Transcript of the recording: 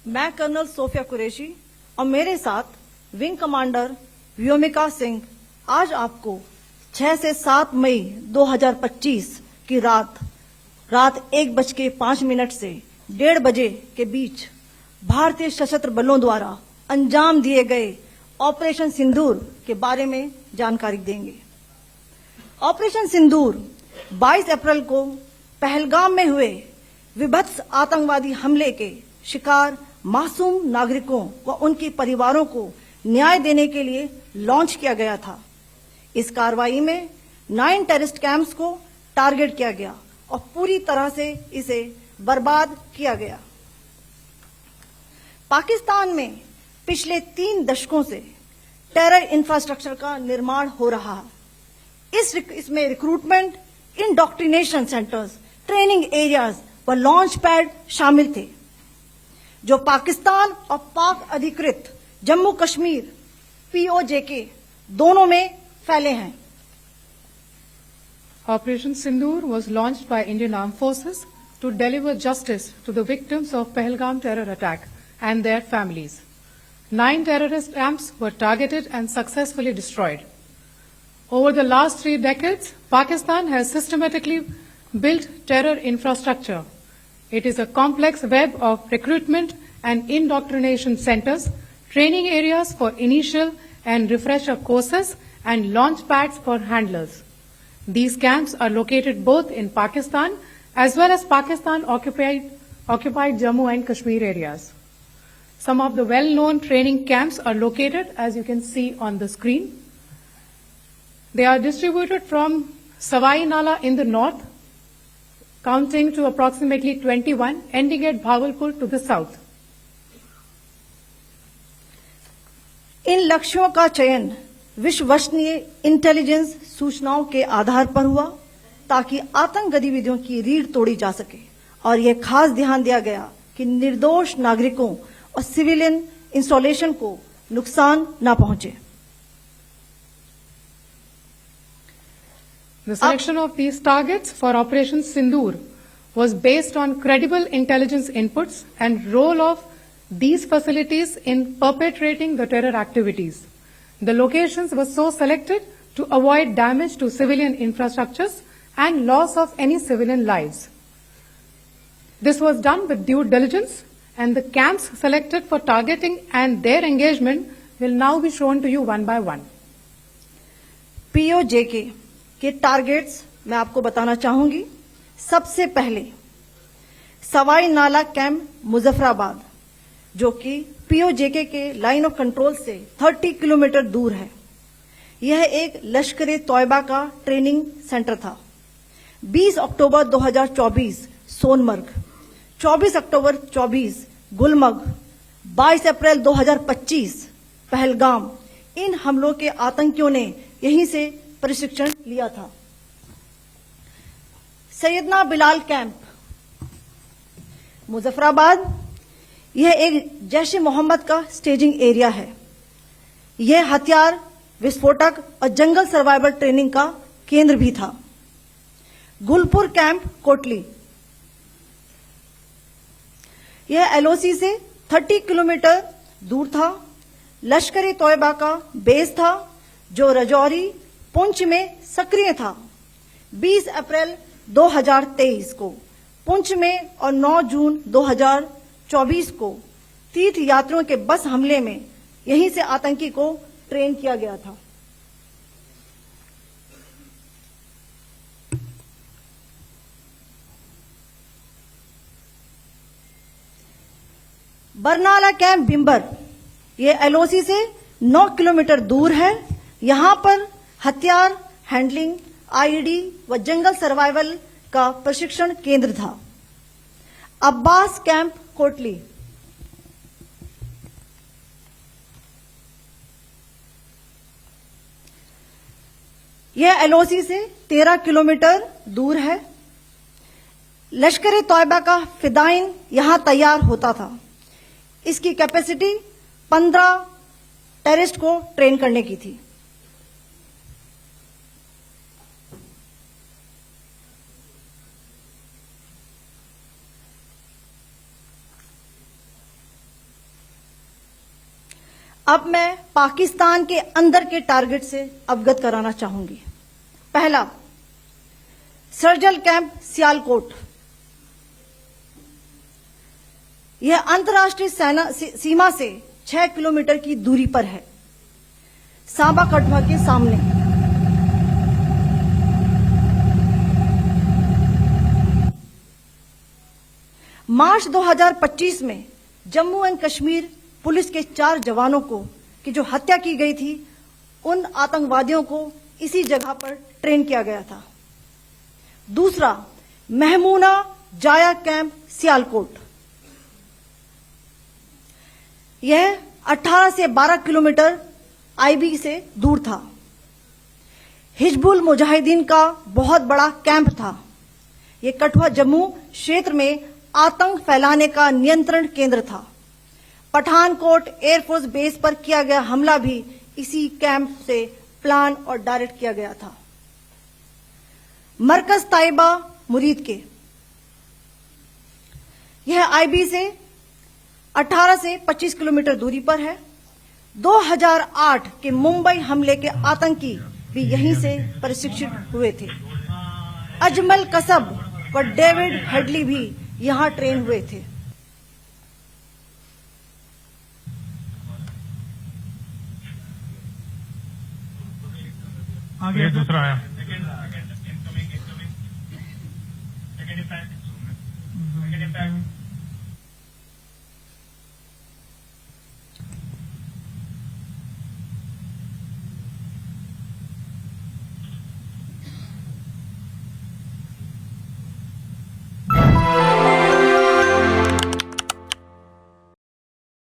मैं colonel Sophia Qureshi और मेरे साथ विंग कमांडर व्योमिका सिंह आज आपको 6 से 7 मई 2025 की रात 1:05 से 1:30 बजे के बीच भारतीय सशस्त्र बलों द्वारा अंजाम दिए गए ऑपरेशन सिंदूर के बारे में जानकारी देंगे। ऑपरेशन सिंदूर 22 अप्रैल को पहलगाम में हुए विभत्स आतंकवादी हमले के शिकार मासूम नागरिकों व उनके परिवारों को न्याय देने के लिए लॉन्च किया गया था। इस कार्रवाई में 9 टेररिस्ट कैंप्स को टारगेट किया गया और पूरी तरह से इसे बर्बाद किया गया। पाकिस्तान में पिछले 3 दशकों से टेरर इंफ्रास्ट्रक्चर का निर्माण हो रहा है। इसमें recruitment, indoctrination centres, training areas व लॉन्च पैड शामिल थे, जो पाकिस्तान और पाक अधिकृत जम्मू कश्मीर POJK दोनों में फैले हैं। Operation Sindoor was launched by Indian Armed Forces to deliver justice to the victims of Pahalgam terror attack and their families. 9 terrorist camps were targeted and successfully destroyed. Over the last 3 decades, Pakistan has systematically built terror infrastructure. It is a complex web of recruitment and indoctrination centers, training areas for initial and refresher courses, and launch pads for handlers. These camps are located both in Pakistan as well as Pakistan-occupied Jammu and Kashmir areas. Some of the well-known training camps are located, as you can see on the screen. They are distributed from Savai Nala in the north, counting to approximately 21, ending at Bhagalpur to the south. इन लक्ष्यों का चयन विश्वसनीय intelligence सूचनाओं के आधार पर हुआ ताकि आतंक गतिविधियों की रीढ़ तोड़ी जा सके, और यह खास ध्यान दिया गया कि निर्दोष नागरिकों और सिविलियन इंस्टॉलेशन को नुकसान न पहुंचे। The selection of these targets for Operation Sindoor was based on credible intelligence inputs and role of these facilities in perpetrating the terror activities. The locations were so selected to avoid damage to civilian infrastructures and loss of any civilian lives. This was done with due diligence, and the camps selected for targeting and their engagement will now be shown to you one by one. POJK के targets मैं आपको बताना चाहूंगी। सबसे पहले सवाई नाला camp Muzaffarabad, जो कि POJK के लाइन ऑफ कंट्रोल से 30 किलोमीटर दूर है। यह एक लश्कर-ए-तौयबा का ट्रेनिंग सेंटर था। 20 अक्टूबर 2024 सोनमर्ग, 24 अक्टूबर 24 गुलमर्ग, 22 अप्रैल 2025 पहलगाम, इन हमलों के आतंकियों ने यहीं से प्रशिक्षण लिया था। सैयदना बिलाल कैंप मुजफ्फराबाद, यह एक जैश-ए मोहम्मद का स्टेजिंग एरिया है। यह हथियार, विस्फोटक और जंगल सर्वाइवल ट्रेनिंग का केंद्र भी था। गुलपुर कैंप कोटली, यह LOC से 30 किलोमीटर दूर था। लश्कर-ए-तौयबा का बेस था, जो रजौरी, पुंछ में सक्रिय था। 20 अप्रैल 2023 को पुंछ में और 9 जून 2024 को तीर्थ यात्रियों के बस हमले में यहीं से आतंकी को ट्रेन किया गया था। बरनाला कैंप बिंबर, यह LOC से 9 किलोमीटर दूर है। यहां पर हथियार, हैंडलिंग, IED व जंगल सर्वाइवल का प्रशिक्षण केंद्र था। अब्बास कैंप कोटली, यह LOC से 13 किलोमीटर दूर है। लश्कर-ए-तौयबा का फिदाइन यहां तैयार होता था। इसकी कैपेसिटी 15 टेररिस्ट को ट्रेन करने की थी। अब मैं पाकिस्तान के अंदर के टारगेट से अवगत कराना चाहूंगी। पहला, सर्जिकल कैंप सियालकोट। यह अंतर्राष्ट्रीय सीमा से 6 किलोमीटर की दूरी पर है, सांबा कठुआ के सामने। मार्च 2025 में जम्मू एंड कश्मीर पुलिस के 4 जवानों को की जो हत्या की गई थी, उन आतंकवादियों को इसी जगह पर ट्रेन किया गया था। दूसरा, महमूना जाया कैंप सियालकोट। यह 18 से 12 किलोमीटर आईबी से दूर था। हिजबुल मुजाहिदीन का बहुत बड़ा कैंप था। यह कठुआ जम्मू क्षेत्र में आतंक फैलाने का नियंत्रण केंद्र था। पठानकोट एयरफोर्स बेस पर किया गया हमला भी इसी कैंप से प्लान और डायरेक्ट किया गया था। मरकज ताइबा मुरीद के, यह आईबी से 18 से 25 किलोमीटर दूरी पर है। 2008 के मुंबई हमले के आतंकी भी यहीं से प्रशिक्षित हुए थे। अजमल कसब व डेविड हेडली भी यहां ट्रेन हुए थे। आगे दूसरा आया।